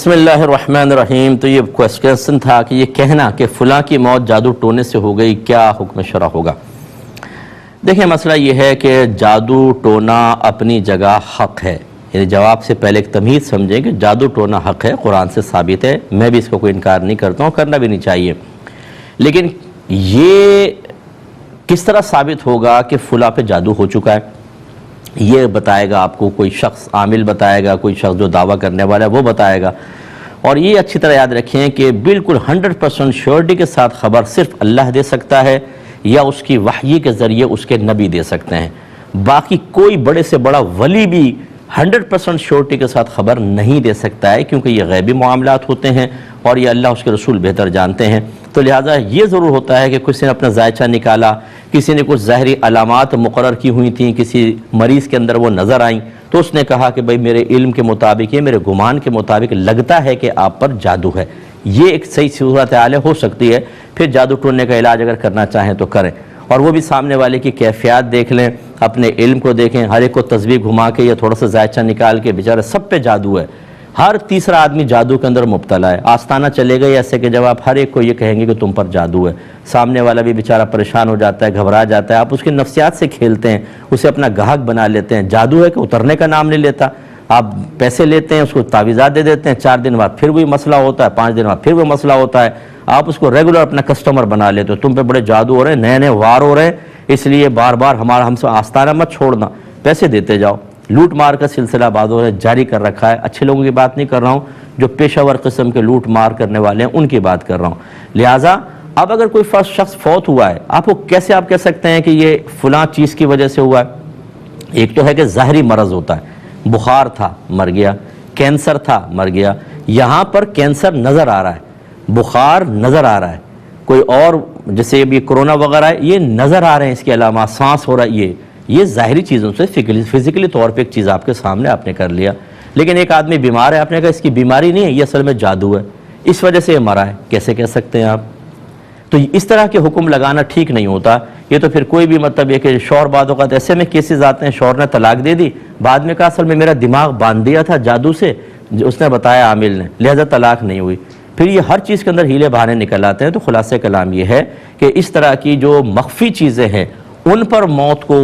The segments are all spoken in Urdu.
بسم اللہ الرحمن الرحیم۔ تو یہ کوشچن تھا کہ یہ کہنا کہ فلاں کی موت جادو ٹونے سے ہو گئی، کیا حکم شرع ہوگا؟ دیکھیں، مسئلہ یہ ہے کہ جادو ٹونا اپنی جگہ حق ہے، یعنی جواب سے پہلے ایک تمیز سمجھیں کہ جادو ٹونا حق ہے، قرآن سے ثابت ہے، میں بھی اس کو کوئی انکار نہیں کرتا ہوں، کرنا بھی نہیں چاہیے۔ لیکن یہ کس طرح ثابت ہوگا کہ فلاں پہ جادو ہو چکا ہے؟ یہ بتائے گا آپ کو کوئی شخص، عامل بتائے گا، کوئی شخص جو دعویٰ کرنے والا ہے وہ بتائے گا۔ اور یہ اچھی طرح یاد رکھیں کہ بالکل 100% شیورٹی کے ساتھ خبر صرف اللہ دے سکتا ہے یا اس کی وحی کے ذریعے اس کے نبی دے سکتے ہیں، باقی کوئی بڑے سے بڑا ولی بھی 100% شیورٹی کے ساتھ خبر نہیں دے سکتا ہے، کیونکہ یہ غیبی معاملات ہوتے ہیں اور یہ اللہ اس کے رسول بہتر جانتے ہیں۔ تو لہٰذا یہ ضرور ہوتا ہے کہ کسی نے اپنا ذائچہ نکالا، کسی نے کچھ ظاہری علامات مقرر کی ہوئی تھیں، کسی مریض کے اندر وہ نظر آئیں، تو اس نے کہا کہ بھئی میرے علم کے مطابق، یہ میرے گمان کے مطابق لگتا ہے کہ آپ پر جادو ہے۔ یہ ایک صحیح صورتحال ہو سکتی ہے، پھر جادو ٹونے کا علاج اگر کرنا چاہیں تو کریں، اور وہ بھی سامنے والے کی کیفیات دیکھ لیں، اپنے علم کو دیکھیں، ہر ایک کو تسبیح گھما کے یا تھوڑا سا ذائچہ نکال کے، بیچارے سب پہ جادو ہے، ہر تیسرا آدمی جادو کے اندر مبتلا ہے۔ آستانہ چلے گئے ایسے کہ جب آپ ہر ایک کو یہ کہیں گے کہ تم پر جادو ہے، سامنے والا بھی بیچارہ پریشان ہو جاتا ہے، گھبرا جاتا ہے، آپ اس کی نفسیات سے کھیلتے ہیں، اسے اپنا گاہک بنا لیتے ہیں۔ جادو ہے کہ اترنے کا نام نہیں لیتا، آپ پیسے لیتے ہیں، اس کو تعویذات دے دیتے ہیں، 4 دن بعد پھر وہی مسئلہ ہوتا ہے، 5 دن بعد پھر وہ مسئلہ ہوتا ہے، آپ اس کو ریگولر اپنا کسٹمر بنا لیتے ہو، تم پہ بڑے جادو ہو رہے ہیں، نئے نئے وار ہو رہے ہیں، اس لیے بار بار ہم سے آستانہ مت چھوڑنا، پیسے دیتے جاؤ۔ لوٹ مار کا سلسلہ بعضوں نے جاری کر رکھا ہے، اچھے لوگوں کی بات نہیں کر رہا ہوں، جو پیشہ ور قسم کے لوٹ مار کرنے والے ہیں ان کی بات کر رہا ہوں۔ لہٰذا اب اگر کوئی شخص فوت ہوا ہے، آپ کو کیسے آپ کہہ سکتے ہیں کہ یہ فلاں چیز کی وجہ سے ہوا ہے؟ ایک تو ہے کہ ظاہری مرض ہوتا ہے، بخار تھا مر گیا، کینسر تھا مر گیا، یہاں پر کینسر نظر آ رہا ہے، بخار نظر آ رہا ہے، کوئی اور جیسے ابھی کرونا وغیرہ ہے یہ نظر آ رہے ہیں، اس کے علامات، سانس ہو رہا ہے، یہ ظاہری چیزوں سے فزیکلی طور پہ ایک چیز آپ کے سامنے آپ نے کر لیا۔ لیکن ایک آدمی بیمار ہے، آپ نے کہا اس کی بیماری نہیں ہے، یہ اصل میں جادو ہے، اس وجہ سے یہ مرا ہے، کیسے کہہ سکتے ہیں آپ؟ تو اس طرح کے حکم لگانا ٹھیک نہیں ہوتا۔ یہ تو پھر کوئی بھی مطلب یہ کہ شوہر بعد اوقات ایسے میں کیسز آتے ہیں، شوہر نے طلاق دے دی، بعد میں کہا اصل میں میرا دماغ باندھ دیا تھا جادو سے، اس نے بتایا عامل نے، لہذا طلاق نہیں ہوئی۔ پھر یہ ہر چیز کے اندر ہیلے بہانے نکل آتے ہیں۔ تو خلاصہ کلام یہ ہے کہ اس طرح کی جو مخفی چیزیں ہیں ان پر موت کو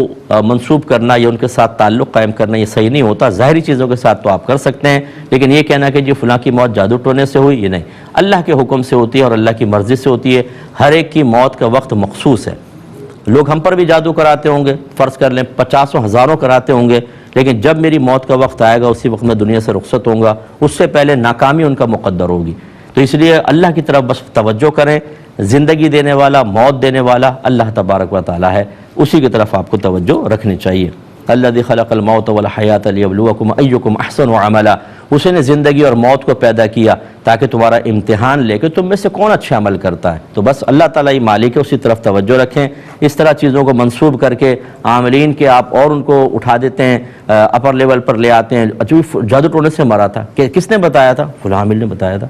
منسوب کرنا یا ان کے ساتھ تعلق قائم کرنا یہ صحیح نہیں ہوتا۔ ظاہری چیزوں کے ساتھ تو آپ کر سکتے ہیں، لیکن یہ کہنا کہ جی فلاں کی موت جادو ٹونے سے ہوئی، یہ نہیں، اللہ کے حکم سے ہوتی ہے اور اللہ کی مرضی سے ہوتی ہے۔ ہر ایک کی موت کا وقت مخصوص ہے۔ لوگ ہم پر بھی جادو کراتے ہوں گے، فرض کر لیں 50 ہزاروں کراتے ہوں گے، لیکن جب میری موت کا وقت آئے گا اسی وقت میں دنیا سے رخصت ہوں گا، اس سے پہلے ناکامی ان کا مقدر ہوگی۔ تو اس لیے اللہ کی طرف بس توجہ کریں، زندگی دینے والا، موت دینے والا اللہ تبارک و تعالی ہے، اسی کی طرف آپ کو توجہ رکھنی چاہیے۔ الذی خلق الموت والحیات لیبلوکم ایکم احسن عملا، اسی نے زندگی اور موت کو پیدا کیا تاکہ تمہارا امتحان لے کہ تم میں سے کون اچھا عمل کرتا ہے۔ تو بس اللہ تعالیٰ ہی مالک ہے، اسی طرف توجہ رکھیں۔ اس طرح چیزوں کو منسوب کر کے عاملین کے آپ اور ان کو اٹھا دیتے ہیں، اپر لیول پر لے آتے ہیں، جادو ٹونے سے مرا تھا، کس نے بتایا تھا؟ فلاں عامل نے بتایا تھا۔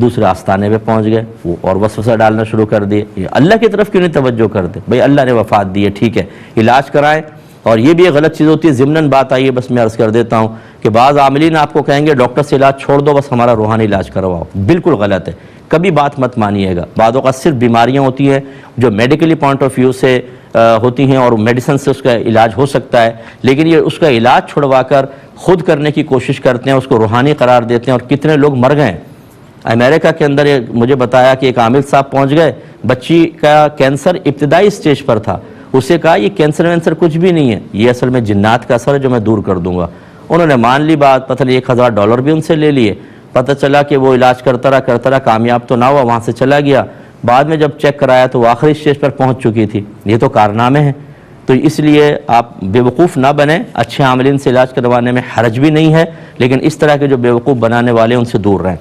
دوسرے آستانے پہ پہنچ گئے، وہ اور وسوسہ ڈالنا شروع کر دیے۔ یہ اللہ کی طرف کیوں نہیں توجہ کرتے؟ بھئی اللہ نے وفات دی ہے، ٹھیک ہے، علاج کرائیں۔ اور یہ بھی ایک غلط چیز ہوتی ہے، ضمناً بات آئی ہے، بس میں عرض کر دیتا ہوں کہ بعض عاملین آپ کو کہیں گے ڈاکٹر سے علاج چھوڑ دو، بس ہمارا روحانی علاج کرواؤ، بالکل غلط ہے، کبھی بات مت مانیے گا۔ بعض اوقات صرف بیماریاں ہوتی ہیں جو میڈیکلی پوائنٹ آف ویو سے ہوتی ہیں اور میڈیسن سے اس کا علاج ہو سکتا ہے، لیکن یہ اس کا علاج چھڑوا کر خود کرنے کی کوشش کرتے ہیں، اس کو روحانی قرار دیتے ہیں، اور کتنے لوگ مر گئے ہیں۔ امریکہ کے اندر مجھے بتایا کہ ایک عامل صاحب پہنچ گئے، بچی کا کینسر ابتدائی سٹیج پر تھا، اسے کہا یہ کینسر وینسر کچھ بھی نہیں ہے، یہ اصل میں جنات کا اثر ہے جو میں دور کر دوں گا۔ انہوں نے مان لی بات، پتہ نہیں $1000 بھی ان سے لے لیے، پتہ چلا کہ وہ علاج کرتا رہا کامیاب تو نہ ہوا، وہاں سے چلا گیا۔ بعد میں جب چیک کرایا تو وہ آخری سٹیج پر پہنچ چکی تھی۔ یہ تو کارنامے ہیں۔ تو اس لیے آپ بے وقوف نہ بنیں، اچھے عاملین سے علاج کروانے میں حرج بھی نہیں ہے، لیکن اس طرح کے جو بے وقوف بنانے والے ان سے دور رہیں۔